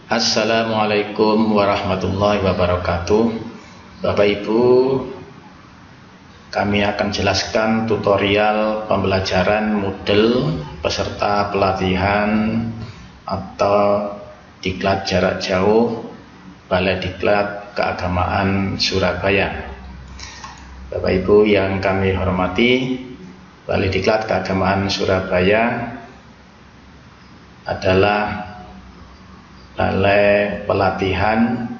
Assalamualaikum warahmatullahi wabarakatuh. Bapak Ibu, kami akan jelaskan tutorial pembelajaran model peserta pelatihan atau diklat jarak jauh Balai Diklat Keagamaan Surabaya. Bapak Ibu yang kami hormati, Balai Diklat Keagamaan Surabaya adalah balai pelatihan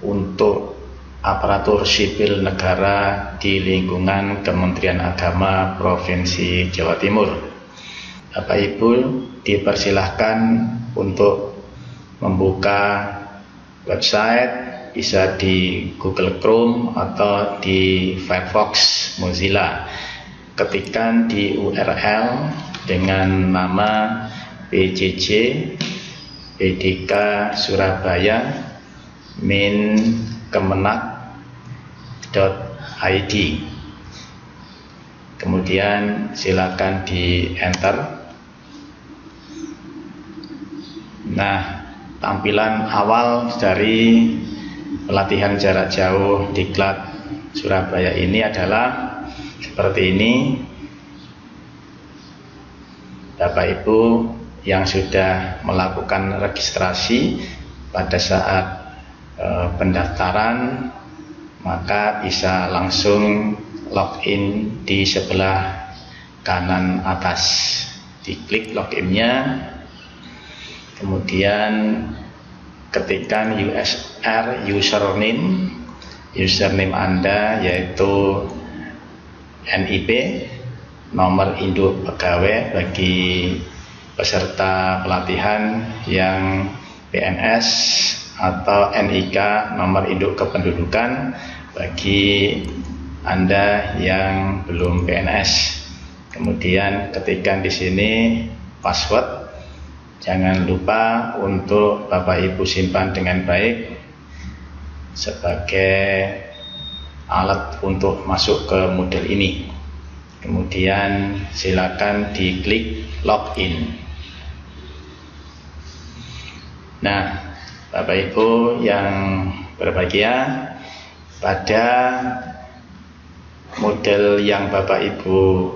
untuk aparatur sipil negara di lingkungan Kementerian Agama Provinsi Jawa Timur. Bapak Ibu dipersilahkan untuk membuka website, bisa di Google Chrome atau di Firefox Mozilla. Ketikkan di URL dengan nama PJJ BDK Surabaya min kemenak.id. Kemudian silakan di enter. Nah, tampilan awal dari pelatihan jarak jauh Diklat Surabaya ini adalah seperti ini. Bapak Ibu yang sudah melakukan registrasi pada saat pendaftaran, maka bisa langsung login di sebelah kanan atas. Diklik loginnya, kemudian ketikkan username Anda yaitu NIP, nomor induk pegawai bagi peserta pelatihan yang PNS, atau NIK, nomor induk kependudukan bagi Anda yang belum PNS. Kemudian ketikkan di sini password. Jangan lupa untuk Bapak Ibu simpan dengan baik sebagai alat untuk masuk ke model ini. Kemudian silakan diklik login. Nah, Bapak Ibu yang berbahagia, pada model yang Bapak Ibu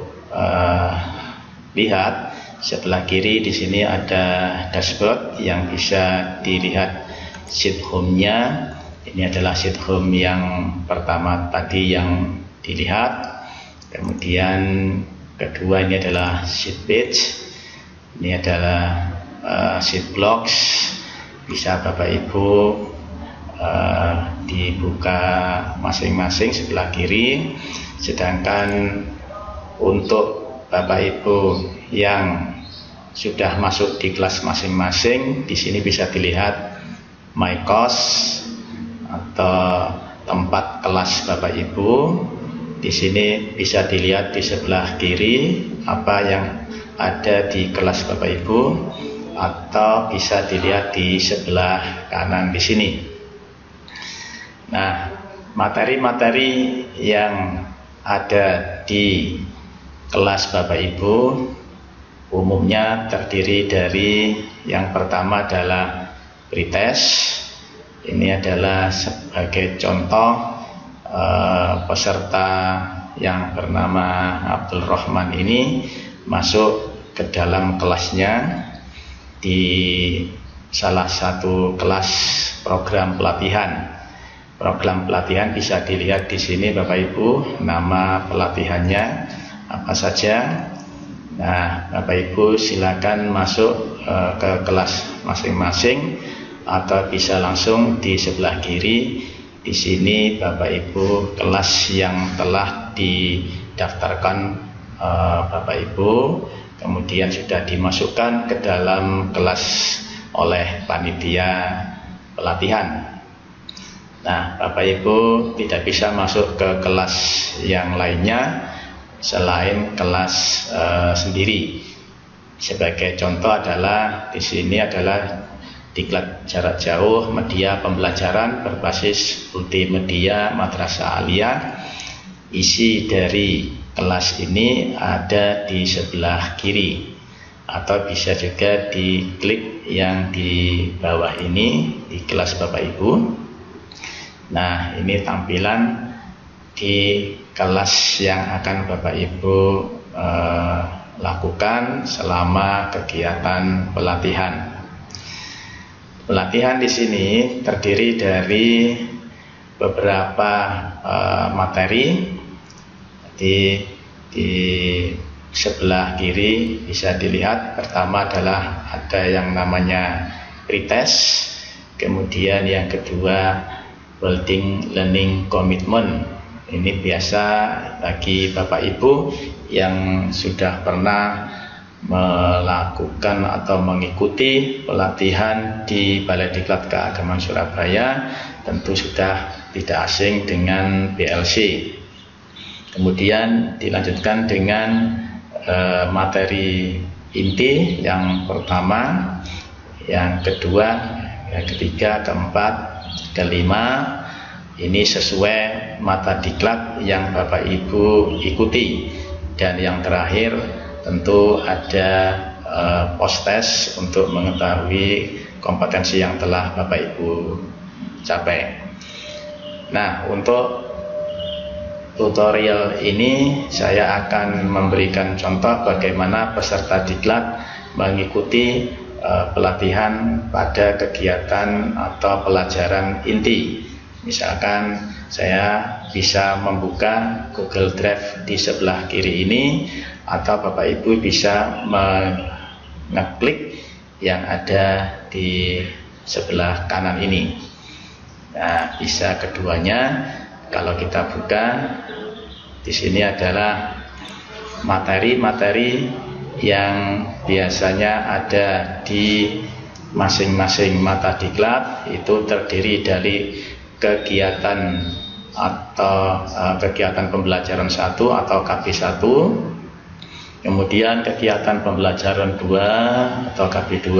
lihat sebelah kiri di sini ada dashboard yang bisa dilihat sheet home-nya. Ini adalah sheet home yang pertama tadi yang dilihat. Kemudian kedua ini adalah sheet page. Ini adalah sheet blocks. Bisa Bapak Ibu dibuka masing-masing sebelah kiri. Sedangkan untuk Bapak Ibu yang sudah masuk di kelas masing-masing, di sini bisa dilihat my course atau tempat kelas Bapak Ibu. Di sini bisa dilihat di sebelah kiri apa yang ada di kelas Bapak Ibu, atau bisa dilihat di sebelah kanan di sini. Nah, materi-materi yang ada di kelas Bapak Ibu umumnya terdiri dari yang pertama adalah pretest. Ini adalah sebagai contoh peserta yang bernama Abdul Rahman ini masuk ke dalam kelasnya di salah satu kelas program pelatihan. Program pelatihan bisa dilihat di sini Bapak Ibu, nama pelatihannya apa saja. Nah, Bapak Ibu silakan masuk ke kelas masing-masing atau bisa langsung di sebelah kiri. Di sini Bapak Ibu kelas yang telah didaftarkan Bapak Ibu, kemudian sudah dimasukkan ke dalam kelas oleh panitia pelatihan. Nah, Bapak Ibu tidak bisa masuk ke kelas yang lainnya selain kelas sendiri. Sebagai contoh adalah di sini adalah Diklat Jarak Jauh Media Pembelajaran Berbasis Multimedia Madrasah Aliyah. Isi dari kelas ini ada di sebelah kiri. atau bisa juga diklik yang di bawah ini di kelas Bapak Ibu. Nah, ini tampilan di kelas yang akan Bapak Ibu lakukan selama kegiatan pelatihan. Pelatihan di sini terdiri dari beberapa materi. Di sebelah kiri bisa dilihat, pertama adalah ada yang namanya pretest, kemudian yang kedua building learning commitment. Ini biasa bagi Bapak Ibu yang sudah pernah melakukan atau mengikuti pelatihan di Balai Diklat Keagamaan Surabaya, tentu sudah tidak asing dengan BLC. Kemudian dilanjutkan dengan materi inti yang pertama, yang kedua, yang ketiga, keempat, kelima. Ini sesuai mata diklat yang Bapak Ibu ikuti. Dan yang terakhir tentu ada post-test untuk mengetahui kompetensi yang telah Bapak Ibu capai. Nah, untuk tutorial ini saya akan memberikan contoh bagaimana peserta diklat mengikuti pelatihan pada kegiatan atau pelajaran inti. Misalkan saya bisa membuka Google Drive di sebelah kiri ini, atau Bapak Ibu bisa mengeklik yang ada di sebelah kanan ini. Nah, bisa keduanya. Kalau kita buka, di sini adalah materi-materi yang biasanya ada di masing-masing mata diklat. Itu terdiri dari kegiatan atau kegiatan pembelajaran 1 atau KB1, kemudian kegiatan pembelajaran 2 atau KB2,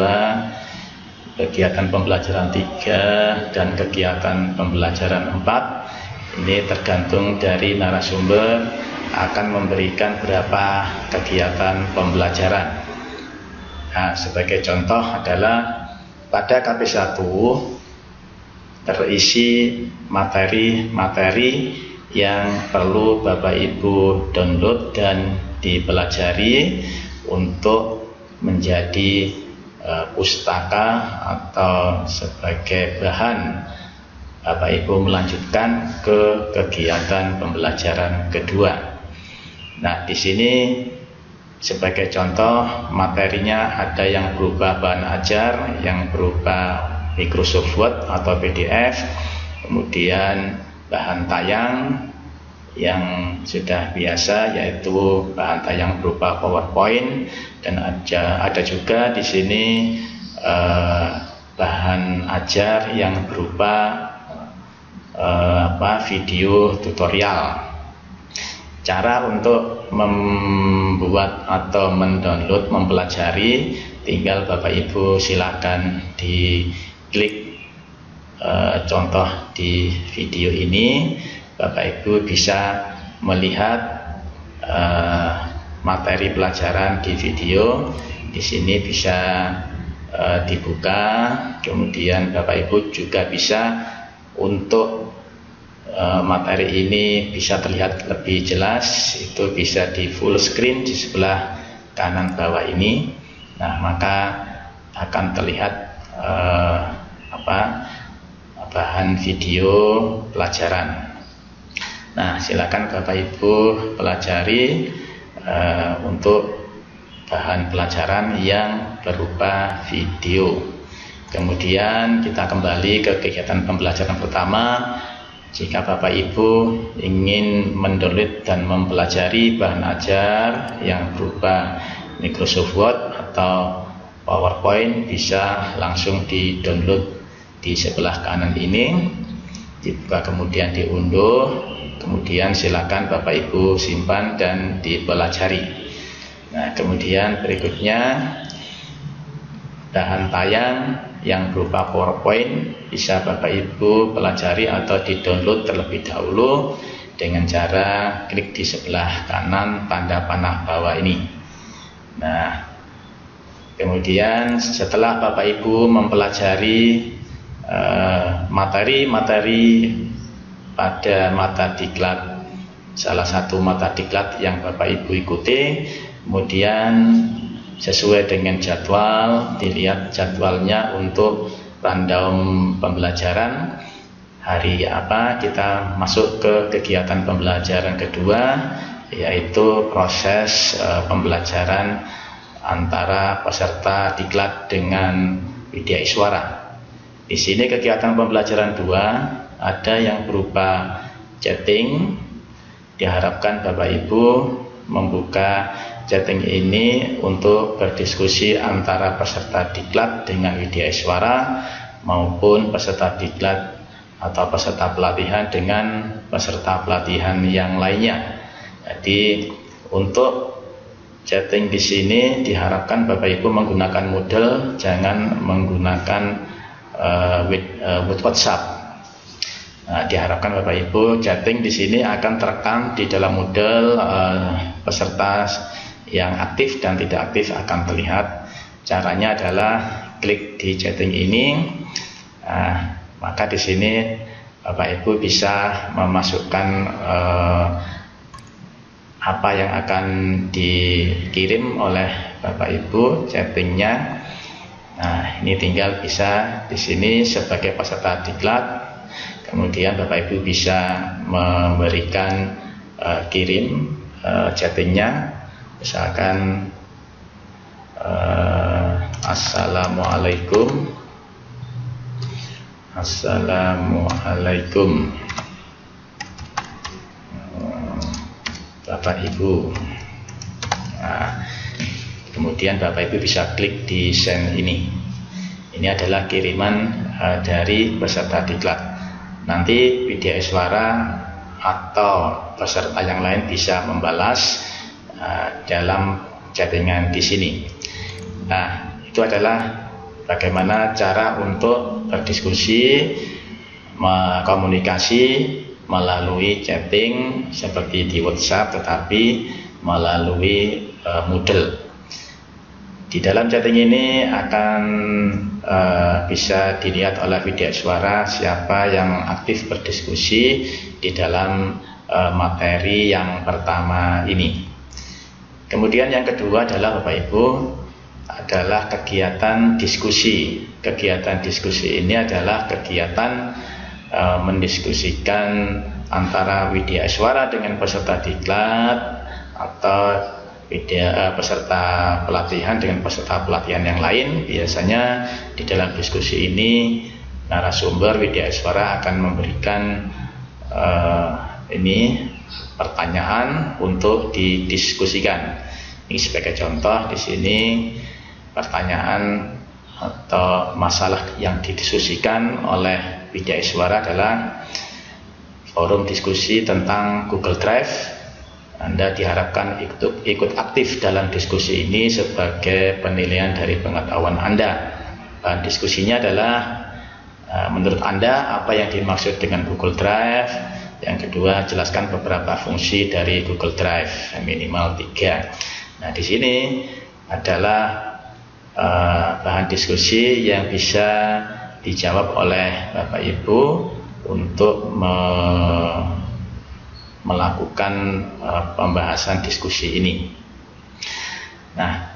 kegiatan pembelajaran 3, dan kegiatan pembelajaran 4. Ini tergantung dari narasumber akan memberikan berapa kegiatan pembelajaran. Nah, sebagai contoh adalah pada KB1 terisi materi-materi yang perlu Bapak Ibu download dan dipelajari untuk menjadi pustaka atau sebagai bahan Bapak Ibu melanjutkan ke kegiatan pembelajaran kedua. Nah, di sini sebagai contoh materinya ada yang berupa bahan ajar, yang berupa Microsoft Word atau PDF, kemudian bahan tayang yang sudah biasa yaitu bahan tayang berupa PowerPoint, dan ada juga di sini bahan ajar yang berupa video tutorial. Cara untuk membuat atau mendownload, mempelajari, tinggal Bapak Ibu silakan diklik contoh di video ini. Bapak Ibu bisa melihat materi pelajaran di video. Di sini bisa dibuka, kemudian Bapak Ibu juga bisa untuk materi ini bisa terlihat lebih jelas, itu bisa di full screen di sebelah kanan bawah ini. Nah, maka akan terlihat bahan video pelajaran. Nah, silakan Bapak Ibu pelajari untuk bahan pelajaran yang berupa video. Kemudian kita kembali ke kegiatan pembelajaran pertama. Jika Bapak Ibu ingin mendownload dan mempelajari bahan ajar yang berupa Microsoft Word atau PowerPoint, bisa langsung di-download di sebelah kanan ini, dibuka kemudian diunduh, kemudian silakan Bapak Ibu simpan dan dipelajari. Nah, kemudian berikutnya bahan tayang yang berupa PowerPoint bisa Bapak Ibu pelajari atau di-download terlebih dahulu dengan cara klik di sebelah kanan tanda panah bawah ini. Nah, Kemudian setelah Bapak Ibu mempelajari materi-materi pada mata diklat, salah satu mata diklat yang Bapak Ibu ikuti, kemudian sesuai dengan jadwal, dilihat jadwalnya untuk rundown pembelajaran hari apa, kita masuk ke kegiatan pembelajaran kedua, yaitu proses pembelajaran antara peserta diklat dengan Widya Iswara. Di sini kegiatan pembelajaran 2 ada yang berupa chatting. Diharapkan Bapak Ibu membuka chatting ini untuk berdiskusi antara peserta diklat dengan Widya Iswara maupun peserta diklat atau peserta pelatihan dengan peserta pelatihan yang lainnya. Jadi untuk chatting di sini diharapkan Bapak Ibu menggunakan Moodle, jangan menggunakan with WhatsApp. Nah, diharapkan Bapak Ibu chatting di sini akan terekam di dalam Moodle, peserta yang aktif dan tidak aktif akan terlihat. Caranya adalah klik di chatting ini, maka di sini Bapak Ibu bisa memasukkan apa yang akan dikirim oleh Bapak Ibu chattingnya. Nah, ini tinggal bisa di sini sebagai peserta diklat, kemudian Bapak Ibu bisa memberikan kirim chattingnya. Misalkan Assalamualaikum Bapak Ibu. Nah, kemudian Bapak Ibu bisa klik di send ini. Ini adalah kiriman dari peserta diklat. Nanti Widya Iswara atau peserta yang lain bisa membalas dalam chattingan di sini. Nah, itu adalah bagaimana cara untuk berdiskusi, komunikasi melalui chatting seperti di WhatsApp, tetapi melalui Moodle. Di dalam chatting ini akan bisa dilihat oleh Widya Iswara siapa yang aktif berdiskusi di dalam materi yang pertama ini. Kemudian yang kedua adalah Bapak Ibu adalah kegiatan diskusi. Kegiatan diskusi ini adalah kegiatan mendiskusikan antara Widya Iswara dengan peserta diklat atau peserta pelatihan dengan peserta pelatihan yang lain. Biasanya di dalam diskusi ini narasumber Widya Iswara akan memberikan pertanyaan untuk didiskusikan. Ini sebagai contoh di sini pertanyaan atau masalah yang didiskusikan oleh Widya Iswara adalah forum diskusi tentang Google Drive. Anda diharapkan ikut aktif dalam diskusi ini sebagai penilaian dari pengetahuan Anda. Bahan diskusinya adalah menurut Anda apa yang dimaksud dengan Google Drive. Yang kedua, jelaskan beberapa fungsi dari Google Drive, minimal 3. Nah, di sini adalah bahan diskusi yang bisa dijawab oleh Bapak Ibu untuk melakukan pembahasan diskusi ini. Nah,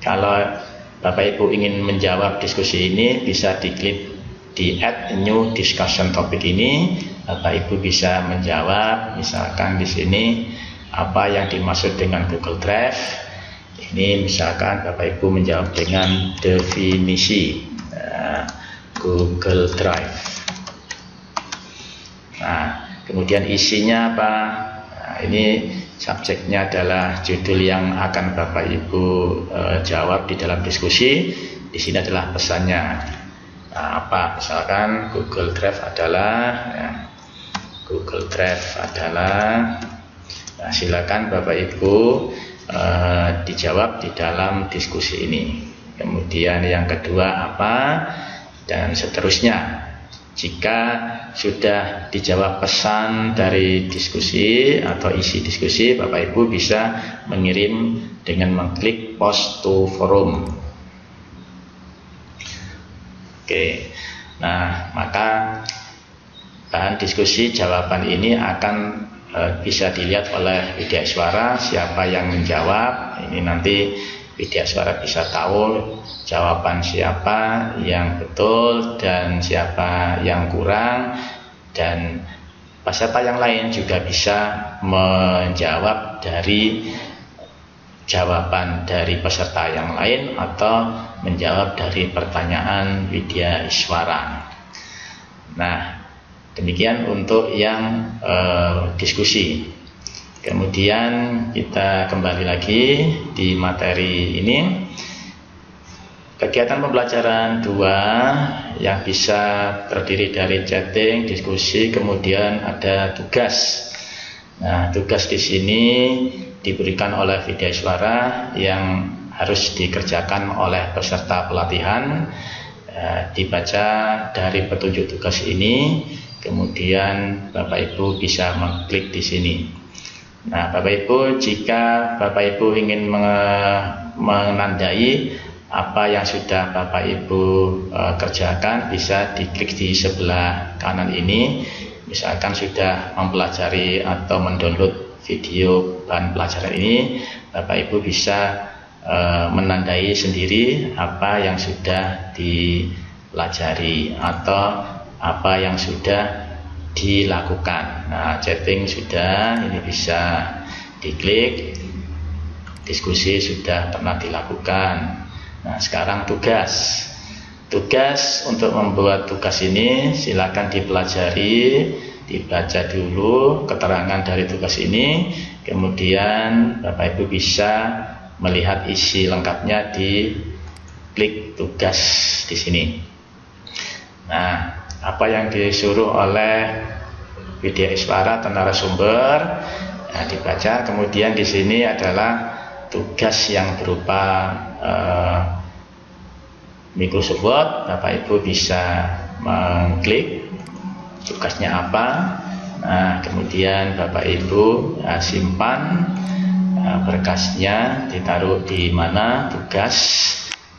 kalau Bapak Ibu ingin menjawab diskusi ini, bisa diklik di add new discussion topic ini. Bapak Ibu bisa menjawab, misalkan di sini apa yang dimaksud dengan Google Drive. Ini misalkan Bapak Ibu menjawab dengan definisi Google Drive. Nah, kemudian isinya apa? Nah, ini subjeknya adalah judul yang akan Bapak Ibu jawab di dalam diskusi. Di sini adalah pesannya. Nah, apa? Misalkan Google Drive adalah nah, silakan Bapak Ibu dijawab di dalam diskusi ini. Kemudian yang kedua apa, dan seterusnya. Jika sudah dijawab pesan dari diskusi atau isi diskusi, Bapak Ibu bisa mengirim dengan mengklik post to forum. Oke. Nah, maka bahan diskusi jawaban ini akan bisa dilihat oleh widyaswara siapa yang menjawab. Ini nanti widyaswara bisa tahu jawaban siapa yang betul dan siapa yang kurang, dan peserta yang lain juga bisa menjawab dari jawaban dari peserta yang lain atau menjawab dari pertanyaan widyaswara. Nah, demikian untuk yang diskusi. Kemudian kita kembali lagi di materi ini. Kegiatan pembelajaran 2 yang bisa terdiri dari chatting, diskusi, kemudian ada tugas. Nah, tugas di sini diberikan oleh widyaswara yang harus dikerjakan oleh peserta pelatihan. Dibaca dari petunjuk tugas ini, kemudian Bapak Ibu bisa mengklik di sini. Nah, Bapak Ibu, jika Bapak Ibu ingin menandai apa yang sudah Bapak Ibu kerjakan, bisa diklik di sebelah kanan ini. Misalkan sudah mempelajari atau mendownload video bahan pelajaran ini, Bapak Ibu bisa menandai sendiri apa yang sudah dipelajari atau apa yang sudah dilakukan. Nah, chatting sudah, ini bisa diklik. Diskusi sudah pernah dilakukan. Nah, sekarang tugas. Tugas, untuk membuat tugas ini silakan dipelajari, dibaca dulu keterangan dari tugas ini, kemudian Bapak Ibu bisa melihat isi lengkapnya di klik tugas di sini. Nah, apa yang disuruh oleh widyaswara atau narasumber, nah, dibaca. Kemudian di sini adalah tugas yang berupa Microsoft Word. Bapak Ibu bisa mengklik tugasnya apa. Nah, kemudian Bapak Ibu simpan berkasnya, ditaruh di mana tugas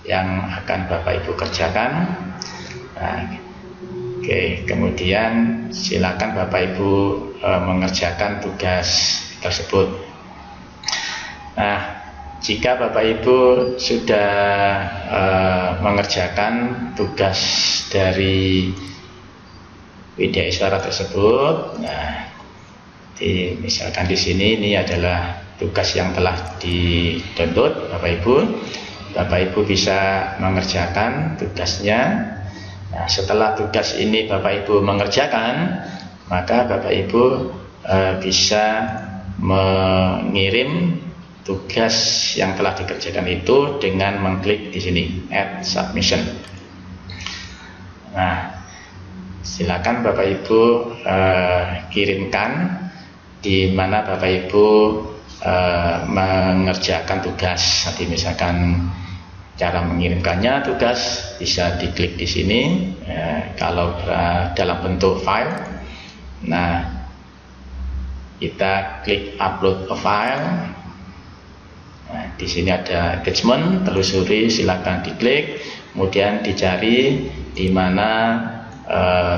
yang akan Bapak Ibu kerjakan. Nah, oke, kemudian silakan Bapak Ibu mengerjakan tugas tersebut. Nah, jika Bapak Ibu sudah mengerjakan tugas dari widyaswara tersebut, nah, misalkan di sini ini adalah tugas yang telah di-download Bapak Ibu. Bapak Ibu bisa mengerjakan tugasnya. Nah, setelah tugas ini Bapak Ibu mengerjakan, maka Bapak Ibu bisa mengirim tugas yang telah dikerjakan itu dengan mengklik di sini Add Submission. Nah, silakan Bapak Ibu kirimkan di mana Bapak Ibu mengerjakan tugas. Nanti misalkan cara mengirimkannya tugas bisa diklik di sini. Kalau dalam bentuk file, nah, kita klik upload a file. Nah, di sini ada attachment, telusuri, silakan diklik, kemudian dicari di mana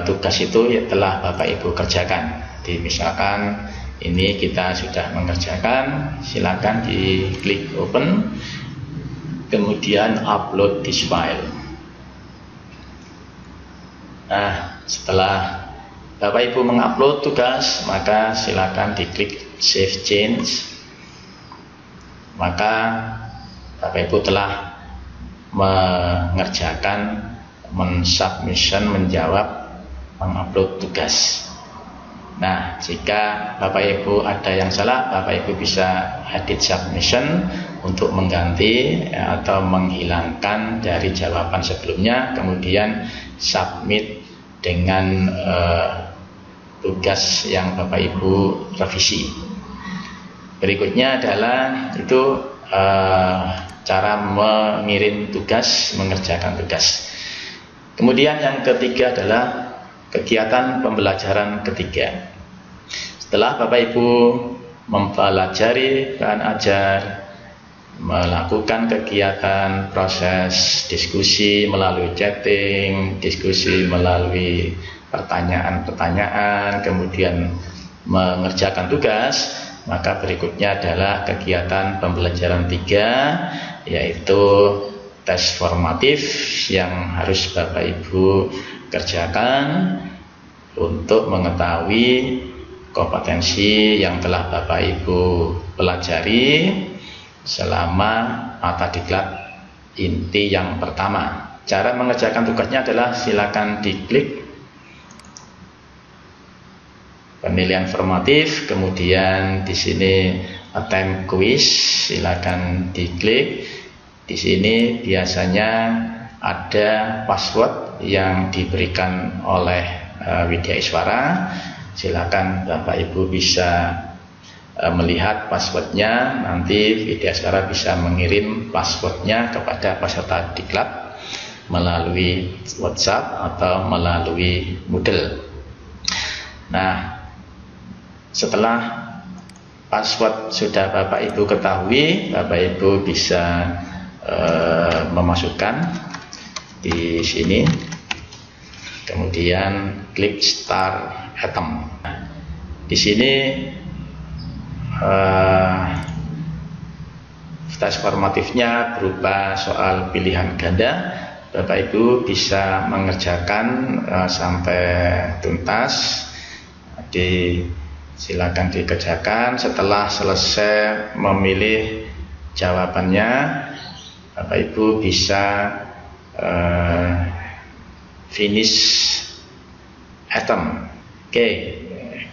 tugas itu telah Bapak Ibu kerjakan. Jadi misalkan ini kita sudah mengerjakan, silakan diklik open, kemudian upload this file. Nah, setelah Bapak Ibu mengupload tugas, maka silakan diklik save change. Maka Bapak Ibu telah mengerjakan, mensubmission, menjawab, mengupload tugas. Nah, jika Bapak Ibu ada yang salah, Bapak Ibu bisa edit submission untuk mengganti atau menghilangkan dari jawaban sebelumnya, kemudian submit dengan tugas yang Bapak Ibu revisi. Berikutnya adalah itu cara mengirim tugas, mengerjakan tugas. Kemudian yang ketiga adalah kegiatan pembelajaran ketiga. Setelah Bapak Ibu mempelajari bahan ajar, melakukan kegiatan proses diskusi melalui chatting, diskusi melalui pertanyaan-pertanyaan, kemudian mengerjakan tugas, maka berikutnya adalah kegiatan pembelajaran 3, yaitu tes formatif yang harus Bapak Ibu kerjakan untuk mengetahui kompetensi yang telah Bapak Ibu pelajari selama mata diklat inti yang pertama. Cara mengerjakan tugasnya adalah silakan diklik penilaian formatif, kemudian di sini attempt quiz, silakan diklik. Di sini biasanya ada password yang diberikan oleh Widya Iswara. Silakan Bapak Ibu bisa melihat passwordnya. Nanti Widya Iswara bisa mengirim passwordnya kepada peserta diklat melalui WhatsApp atau melalui Moodle. Nah, setelah password sudah Bapak Ibu ketahui, Bapak Ibu bisa memasukkan di sini, kemudian klik Start Item. Di sini tes formatifnya berupa soal pilihan ganda. Bapak Ibu bisa mengerjakan sampai tuntas. Silakan dikerjakan. Setelah selesai memilih jawabannya, Bapak Ibu bisa finish item. Oke,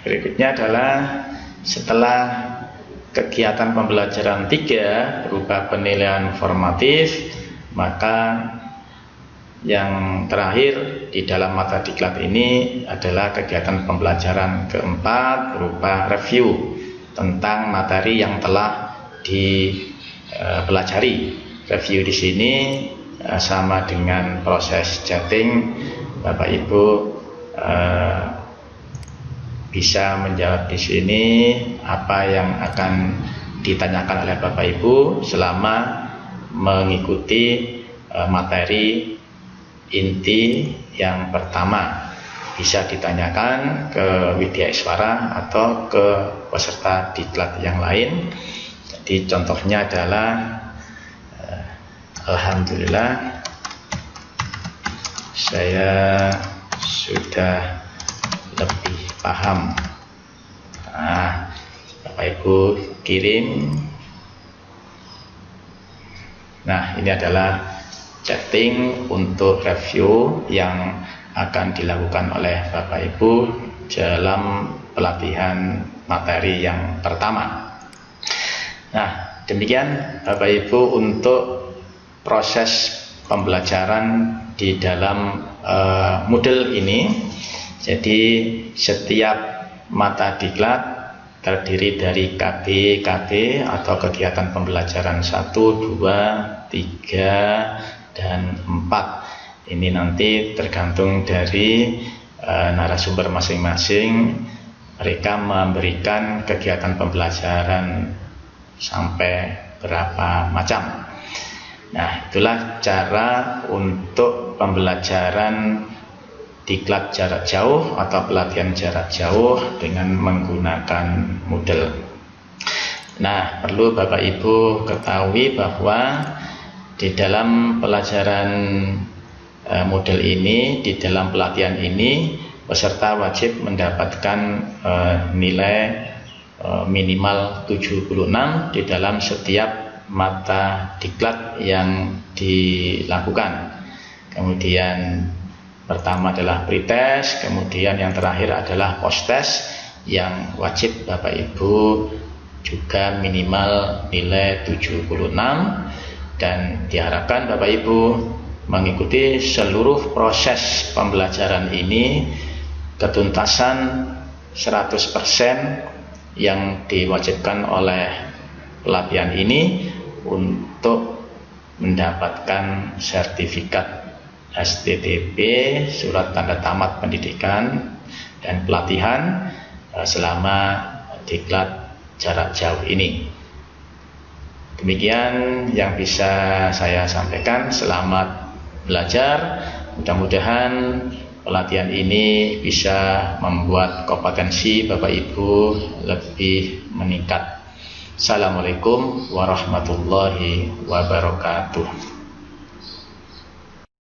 berikutnya adalah setelah kegiatan pembelajaran 3 berupa penilaian formatif, maka yang terakhir di dalam mata diklat ini adalah kegiatan pembelajaran keempat berupa review tentang materi yang telah dipelajari. Review di sini sama dengan proses chatting. Bapak Ibu bisa menjawab di sini apa yang akan ditanyakan oleh Bapak Ibu selama mengikuti materi inti yang pertama. Bisa ditanyakan ke Widya Iswara atau ke peserta diklat yang lain. Jadi contohnya adalah alhamdulillah saya sudah lebih paham. Nah, Bapak Ibu kirim. Nah, ini adalah chatting untuk review yang akan dilakukan oleh Bapak Ibu dalam pelatihan materi yang pertama. Nah, demikian Bapak Ibu untuk proses pembelajaran di dalam Moodle ini. Jadi setiap mata diklat terdiri dari KB atau kegiatan pembelajaran 1, 2, 3, dan 4. Ini nanti tergantung dari narasumber masing-masing. Mereka memberikan kegiatan pembelajaran sampai berapa macam. Nah, itulah cara untuk pembelajaran diklat jarak jauh atau pelatihan jarak jauh dengan menggunakan Moodle. Nah, perlu Bapak Ibu ketahui bahwa di dalam pelajaran Moodle ini, di dalam pelatihan ini, peserta wajib mendapatkan nilai minimal 76 di dalam setiap mata diklat yang dilakukan. Kemudian pertama adalah pretest, kemudian yang terakhir adalah posttest yang wajib Bapak Ibu juga minimal nilai 76, dan diharapkan Bapak Ibu mengikuti seluruh proses pembelajaran ini ketuntasan 100% yang diwajibkan oleh pelatihan ini untuk mendapatkan sertifikat STTP, surat tanda tamat pendidikan dan pelatihan selama diklat jarak jauh ini. Demikian yang bisa saya sampaikan. Selamat belajar. Mudah-mudahan pelatihan ini bisa membuat kompetensi Bapak Ibu lebih meningkat. Assalamualaikum warahmatullahi wabarakatuh.